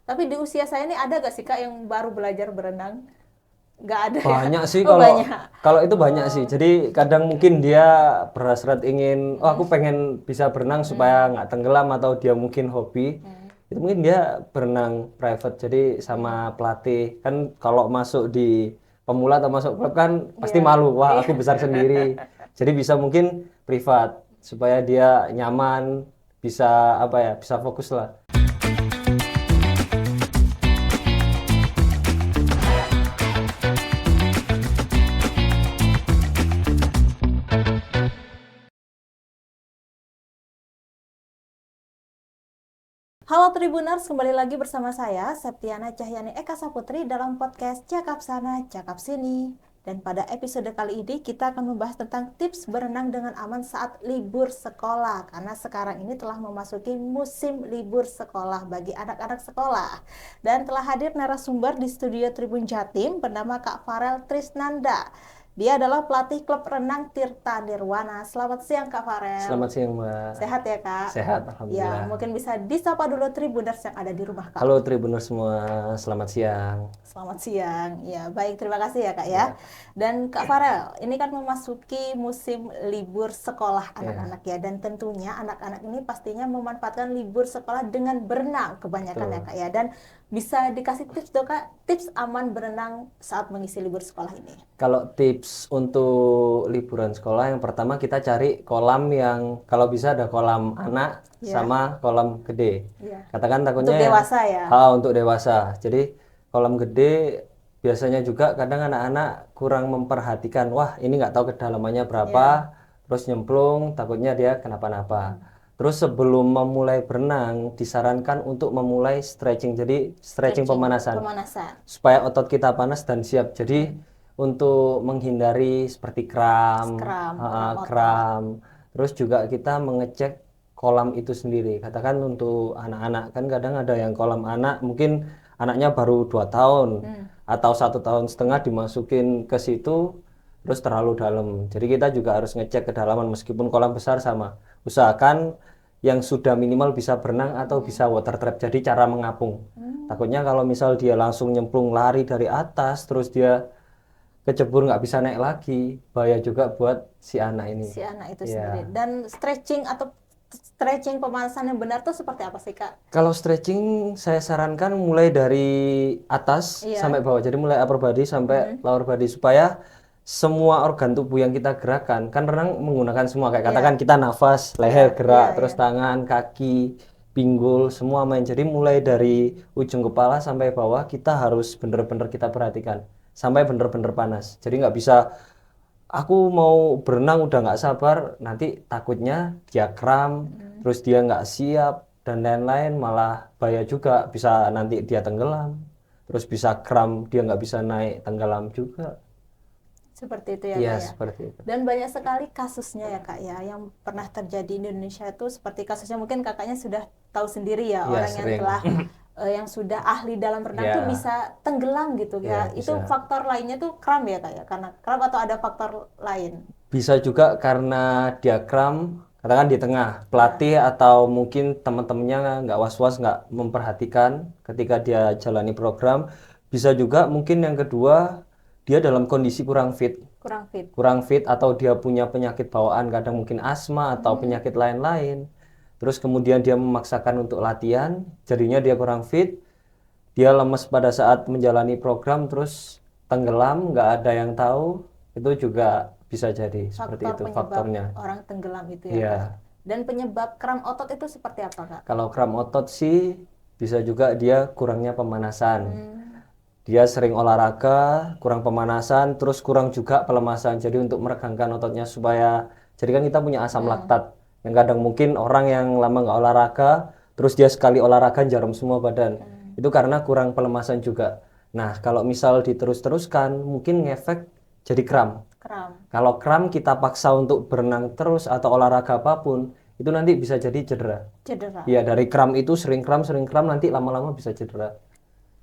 Tapi di usia saya ini ada gak sih Kak yang baru belajar berenang? Nggak ada ya? Banyak sih Oh kalau banyak. kalau itu banyak sih. Oh, Jadi kadang mungkin dia berhasrat ingin, oh aku mm, pengen bisa berenang supaya mm, nggak tenggelam atau dia mungkin hobi. mm, Itu mungkin dia berenang private. Jadi sama mm. pelatih kan kalau masuk di pemula atau masuk klub kan pasti Iya, malu. Wah iya. aku besar sendiri. Jadi bisa mungkin privat supaya dia nyaman, bisa apa ya, bisa fokus lah. Halo Tribuners, kembali lagi bersama saya, Septiana Cahyani Eka Saputri dalam podcast Cakap Sana, Cakap Sini. Dan pada episode kali ini kita akan membahas tentang tips berenang dengan aman saat libur sekolah. Karena sekarang ini telah memasuki musim libur sekolah bagi anak-anak sekolah. Dan telah hadir narasumber di studio Tribun Jatim bernama Kak Farel Trisnanda. Dia adalah pelatih klub renang Tirta Nirwana. Selamat siang Kak Farel. Selamat siang Mbak. Sehat ya Kak? Sehat, Ya, Alhamdulillah. mungkin bisa disapa dulu Tribuners yang ada di rumah Kak. Halo Tribuners semua, selamat siang. Selamat siang. Ya, baik, terima kasih ya Kak ya. Ya, Dan Kak Farel, ini kan memasuki musim libur sekolah ya, anak-anak ya. Dan tentunya anak-anak ini pastinya memanfaatkan libur sekolah dengan berenang kebanyakan ya betul. Kak ya. Dan bisa dikasih tips dong Kak, tips aman berenang saat mengisi libur sekolah ini. Kalau tips untuk liburan sekolah, yang pertama kita cari kolam yang kalau bisa ada kolam anak Ya, sama kolam gede. ya. Katakan Untuk takutnya yang dewasa ya. untuk dewasa. Jadi kolam gede biasanya juga kadang anak-anak kurang memperhatikan. Wah, ini nggak tahu kedalamannya Ya. berapa, terus nyemplung, takutnya dia kenapa-napa. Hmm. Terus sebelum memulai berenang, disarankan untuk memulai stretching. Jadi stretching Stretching, pemanasan pemanasan. supaya otot kita panas dan siap. Jadi Hmm. untuk menghindari seperti kram, Kram, kram otot. kram. Terus juga kita mengecek kolam itu sendiri. Katakan untuk anak-anak kan kadang ada yang kolam anak mungkin anaknya baru 2 tahun Hmm. atau 1,5 tahun dimasukin ke situ terus terlalu dalam. Jadi kita juga harus ngecek kedalaman meskipun kolam besar sama. Usahakan yang sudah minimal bisa berenang atau bisa water trap. Jadi cara mengapung. Hmm. Takutnya kalau misal dia langsung nyemplung lari dari atas terus dia kecebur nggak bisa naik lagi, bahaya juga buat si anak ini. Si anak itu sendiri. Ya, Dan stretching atau stretching pemanasan yang benar tuh seperti apa sih Kak? kalau stretching saya sarankan mulai dari atas sampai Iya. bawah, jadi mulai upper body sampai Hmm. lower body supaya semua organ tubuh yang kita gerakan, kan renang menggunakan semua, kayak katakan Iya. kita nafas, Iya, leher iya, gerak, iya. terus tangan, kaki, pinggul, semua main. Jadi mulai dari ujung kepala sampai bawah kita harus bener-bener kita perhatikan sampai bener-bener panas. Jadi nggak bisa aku mau berenang udah nggak sabar, nanti takutnya dia kram, Hmm. terus dia nggak siap dan lain-lain, malah bahaya juga, bisa nanti dia tenggelam, terus bisa kram, dia nggak bisa naik, tenggelam juga. Seperti itu ya Iya Kak ya. seperti itu. Dan banyak sekali kasusnya ya Kak ya yang pernah terjadi di Indonesia itu seperti kasusnya mungkin kakaknya sudah tahu sendiri ya Iya orang yang sering. telah yang sudah ahli dalam renang tuh Ya, bisa tenggelam gitu ya ya. Itu bisa. faktor lainnya tuh kram ya Kak ya. Karena kram atau ada faktor lain? Bisa juga karena dia kram, katakan di tengah, Ya. pelatih atau mungkin teman-temannya nggak was-was, nggak memperhatikan ketika dia jalani program. Bisa juga mungkin yang kedua, dia dalam kondisi kurang fit. Kurang fit. Kurang fit atau dia punya penyakit bawaan, kadang mungkin asma atau Hmm. penyakit lain-lain. Terus kemudian dia memaksakan untuk latihan, jadinya dia kurang fit, dia lemes pada saat menjalani program, terus tenggelam, nggak ada yang tahu, itu juga bisa jadi seperti Faktor itu penyebab faktornya. orang tenggelam itu ya Kak. Iya, Dan penyebab kram otot itu seperti apa Kak? kalau kram otot sih bisa juga dia kurangnya pemanasan. Hmm. Dia sering olahraga, kurang pemanasan, terus kurang juga pelemasan. Jadi untuk meregangkan ototnya supaya, jadi kan kita punya asam Hmm. laktat. Yang kadang mungkin orang yang lama nggak olahraga, terus dia sekali olahraga jarum semua badan. Itu karena kurang pelemasan juga. Nah, kalau misal diterus-teruskan, mungkin ngefek jadi kram. Kram. Kalau kram kita paksa untuk berenang terus atau olahraga apapun, itu nanti bisa jadi cedera. Cedera. Iya, dari kram itu sering kram, nanti lama-lama bisa cedera.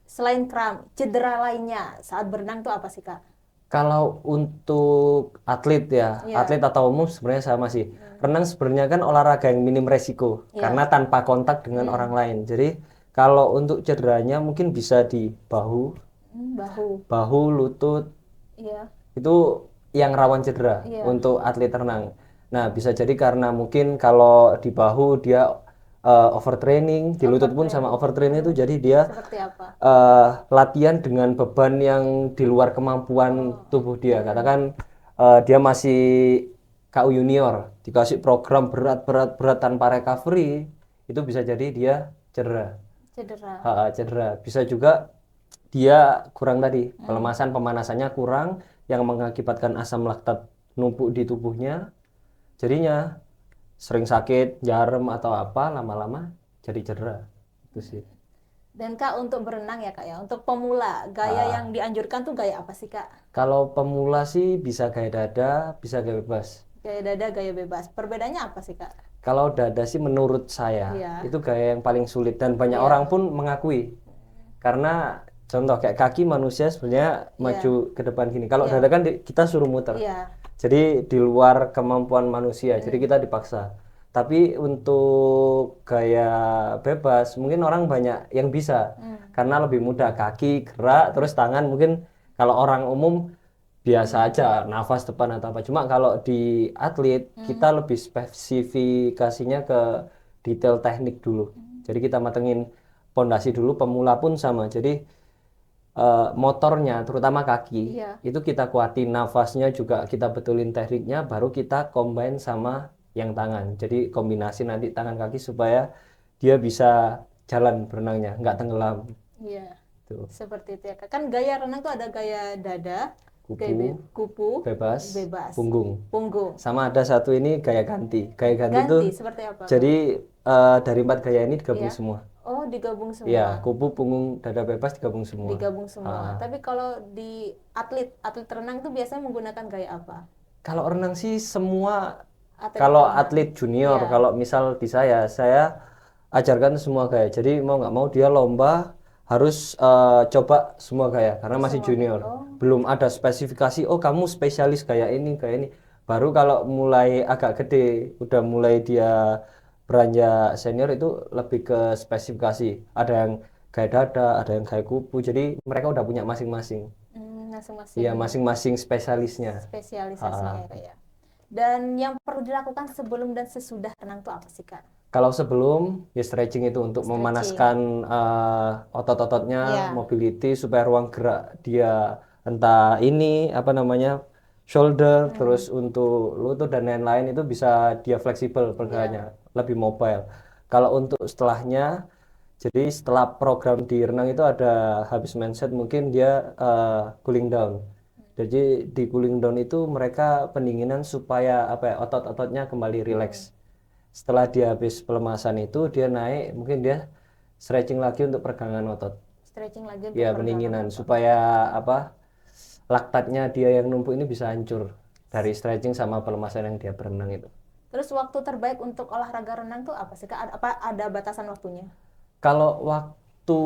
Selain kram, cedera lainnya saat berenang tuh apa sih Kak? Kalau untuk atlet ya, Iya. atlet atau umum sebenarnya sama sih. Renang sebenarnya kan olahraga yang minim resiko Iya. karena tanpa kontak dengan orang lain. Jadi Kalau untuk cederanya mungkin bisa di bahu, Bahu. lutut, Iya. itu yang rawan cedera Iya. untuk atlet renang. Nah, bisa jadi karena mungkin kalau di bahu dia overtraining, di lutut pun sama overtraining itu jadi dia Seperti apa? latihan dengan beban yang di luar kemampuan tubuh dia. Katakan dia masih KU junior, dikasih program berat tanpa recovery, itu bisa jadi dia cedera. Cedera. Cedera. Bisa juga dia kurang tadi, pelemasan pemanasannya kurang yang mengakibatkan asam laktat numpuk di tubuhnya. Jadinya sering sakit, jarum atau apa lama-lama jadi cedera. Itu sih. Dan Kak, untuk berenang ya Kak ya, untuk pemula, gaya yang dianjurkan tuh gaya apa sih Kak? Kalau pemula sih bisa gaya dada, bisa gaya bebas. Gaya dada, gaya bebas. Perbedaannya apa sih Kak? Kalau dada sih menurut saya Iya. itu gaya yang paling sulit dan banyak orang pun mengakui. Karena contoh kayak kaki manusia sebenarnya maju ke depan gini. Kalau dada kan kita suruh muter. Iya. Jadi di luar kemampuan manusia. Jadi kita dipaksa. Tapi untuk gaya bebas mungkin orang banyak yang bisa. Karena lebih mudah kaki gerak terus tangan mungkin kalau orang umum biasa aja nafas depan atau apa. Cuma kalau di atlet kita lebih spesifikasinya ke detail teknik dulu. Jadi kita matengin pondasi dulu, pemula pun sama. Jadi motornya terutama kaki Iya. itu kita kuatin, nafasnya juga kita betulin tekniknya, baru kita combine sama yang tangan. Jadi kombinasi nanti tangan kaki supaya dia bisa jalan berenangnya, nggak tenggelam. Iya. Tuh. Seperti itu ya Kak. Kan gaya renang tuh ada gaya dada, Kupu, kupu, bebas, bebas, punggung. punggung. Sama ada satu ini gaya ganti. Gaya ganti itu Ganti seperti apa Kak? jadi dari 4 gaya ini digabung Iya. semua. Oh, digabung Iya, semua. kupu, punggung, dada bebas digabung semua. Digabung semua. Tapi kalau di atlet renang tuh biasanya menggunakan gaya apa? Kalau renang sih semua, Atlet kalau renang. atlet junior, Iya. kalau misal di saya ajarkan semua gaya. Jadi mau nggak mau dia lomba harus coba semua gaya karena masih junior. Belum ada spesifikasi, oh kamu spesialis gaya ini, gaya ini. Baru kalau mulai agak gede, udah mulai dia beranjak senior itu lebih ke spesifikasi. Ada yang gaya dada, ada yang gaya kupu. Jadi mereka udah punya masing-masing. Masing-masing Iya, masing-masing spesialisnya. spesialisasinya ya Kak ya. Dan yang perlu dilakukan sebelum dan sesudah renang tuh apa sih Kak? Kalau sebelum ya stretching itu untuk memanaskan otot-ototnya, mobility supaya ruang gerak dia entah ini apa namanya shoulder, terus untuk lutut dan lain-lain itu bisa dia fleksibel pergerakannya, lebih mobile. Kalau untuk setelahnya, jadi setelah program di renang itu ada habis mindset mungkin dia cooling down. Jadi di cooling down itu mereka pendinginan supaya apa ya otot-ototnya kembali rileks. Setelah dia habis pelemasan itu dia naik mungkin dia stretching lagi untuk peregangan otot. Stretching lagi untuk Ya peregangan pendinginan otot. supaya apa laktatnya dia yang numpuk ini bisa hancur dari stretching sama pelemasan yang dia berenang itu. Terus waktu terbaik untuk olahraga renang tuh apa sih Kak? Ada batasan waktunya? Kalau waktu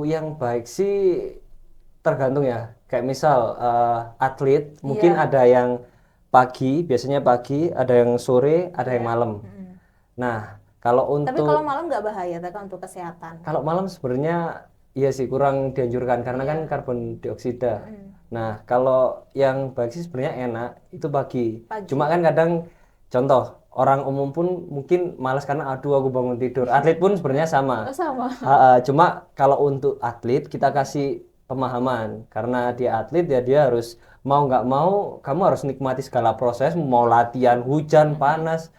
yang baik sih tergantung ya. Kayak misal atlet mungkin ada yang pagi, biasanya pagi, ada yang sore, ada yang malam. Nah, kalau Tapi kalau untuk malam nggak bahaya Kak untuk kesehatan? kalau malam sebenarnya iya sih kurang dianjurkan karena kan karbon dioksida. Nah, kalau yang baik sih sebenarnya enak itu pagi. Cuma kan kadang contoh orang umum pun mungkin malas karena aduh aku bangun tidur. Atlet pun sebenarnya sama. Sama. Cuma kalau untuk atlet kita kasih pemahaman karena dia atlet ya dia harus mau nggak mau kamu harus nikmati segala proses mau latihan hujan panas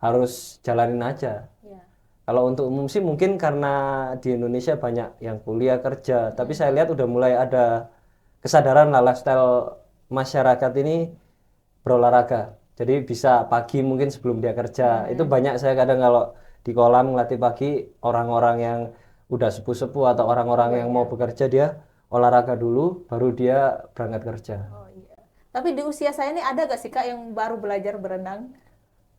harus jalanin aja. Iya. Kalau untuk umum sih mungkin karena di Indonesia banyak yang kuliah kerja, tapi saya lihat udah mulai ada kesadaran lah lifestyle masyarakat ini berolahraga. Jadi bisa pagi mungkin sebelum dia kerja. Itu banyak saya kadang kalau di kolam ngelatih pagi orang-orang yang udah sepuh-sepuh atau orang-orang yang mau bekerja dia olahraga dulu baru dia berangkat kerja. Oh iya. Tapi di usia saya ini ada gak sih Kak yang baru belajar berenang?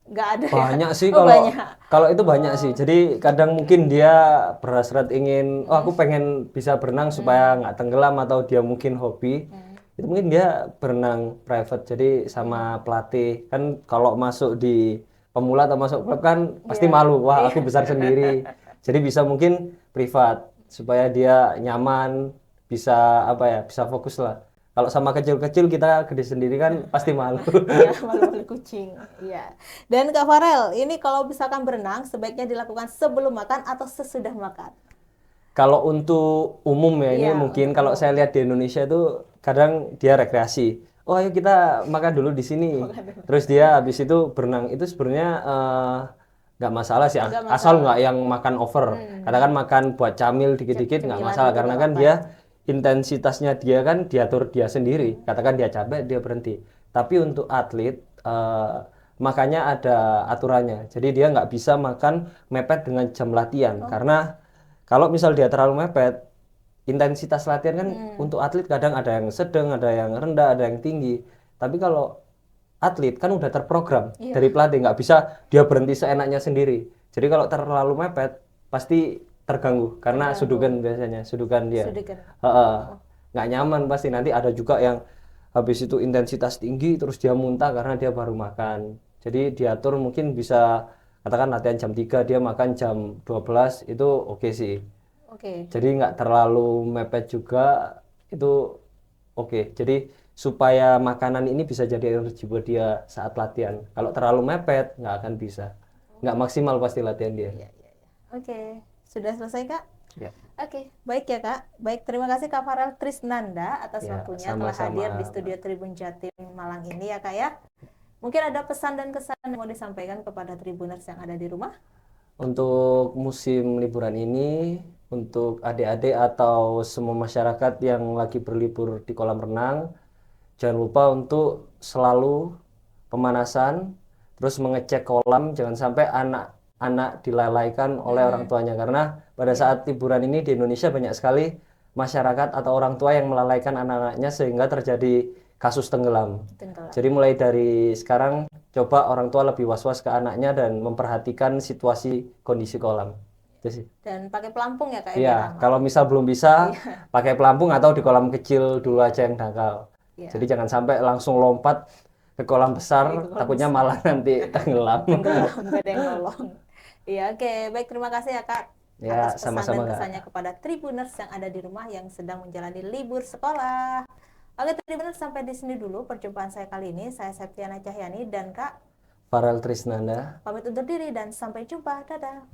Nggak ada ya? Banyak sih Oh, kalau banyak. kalau itu banyak sih. Jadi kadang mungkin dia berhasrat ingin, oh aku pengen bisa berenang supaya nggak tenggelam atau dia mungkin hobi. Itu mungkin dia berenang private. Jadi sama pelatih kan kalau masuk di pemula atau masuk klub kan pasti malu. Wah aku besar sendiri. Jadi bisa mungkin privat supaya dia nyaman, bisa apa ya, bisa fokus lah. Kalau sama kecil-kecil kita gede sendiri kan pasti malu. Iya, malu-malu kucing. Iya. Dan Kak Farel, ini kalau misalkan berenang sebaiknya dilakukan sebelum makan atau sesudah makan? Kalau untuk umum ya, ini Iya, mungkin untuk kalau umum. saya lihat di Indonesia itu kadang dia rekreasi. Oh ayo kita makan dulu di sini. Makan dulu. Terus dia habis itu berenang. Itu sebenarnya nggak masalah sih, Nggak asal masalah. nggak yang makan over. Katakan makan buat camil dikit-dikit nggak Cemilan masalah, gitu karena nggak kan apa-apa dia ya. intensitasnya dia kan diatur dia sendiri. Katakan dia capek dia berhenti. Tapi untuk atlet makanya ada aturannya. Jadi dia nggak bisa makan mepet dengan jam latihan, karena kalau misal dia terlalu mepet, intensitas latihan kan untuk atlet kadang ada yang sedang, ada yang rendah, ada yang tinggi. Tapi kalau atlet kan udah terprogram Iya. dari pelatih, nggak bisa dia berhenti seenaknya sendiri. Jadi kalau terlalu mepet, pasti terganggu karena sudukan biasanya, sudukan dia. Sudah kan. Heeh. Nggak nyaman pasti. Nanti ada juga yang habis itu intensitas tinggi terus dia muntah karena dia baru makan. Jadi diatur mungkin bisa katakan latihan jam 3 dia makan jam 12 itu oke sih. Oke. Jadi nggak terlalu mepet juga itu oke. Jadi supaya makanan ini bisa jadi energi buat dia saat latihan. Kalau terlalu mepet nggak akan bisa. Nggak maksimal pasti latihan dia. Iya, iya, iya. Oke. Sudah selesai, Kak? Ya. Oke, baik ya Kak. Baik, terima kasih Kak Farel Trisnanda atas Ya, waktunya telah hadir di sama-sama. studio Tribun Jatim Malang ini ya Kak ya. Mungkin ada pesan dan kesan yang mau disampaikan kepada Tribuners yang ada di rumah? Untuk musim liburan ini, untuk adik-adik atau semua masyarakat yang lagi berlibur di kolam renang, jangan lupa untuk selalu pemanasan, terus mengecek kolam, jangan sampai anak-anak dilalaikan oleh orang tuanya. Karena pada saat liburan ini di Indonesia banyak sekali masyarakat atau orang tua yang melalaikan anak-anaknya sehingga terjadi kasus tenggelam. Tenggelam. Jadi mulai dari sekarang coba orang tua lebih was-was ke anaknya dan memperhatikan situasi kondisi kolam. Itu sih. Dan pakai pelampung ya Kak ya, biar Iya, aman. kalau misal belum bisa pakai pelampung atau di kolam kecil dulu aja yang dangkal. Iya. Jadi jangan sampai langsung lompat ke kolam besar, Ke kolam takutnya besar. malah nanti tenggelam. Tenggelam, nggak ada yang nolong. Iya, oke. Baik, terima kasih ya Kak Ya, atas pesan sama-sama, dan Kak. kesannya kepada Tribuners yang ada di rumah yang sedang menjalani libur sekolah. Oke, Tribuners, sampai di sini dulu perjumpaan saya kali ini. Saya Septiana Cahyani dan Kak Farel Trisnanda. pamit undur diri dan sampai jumpa. Dadah.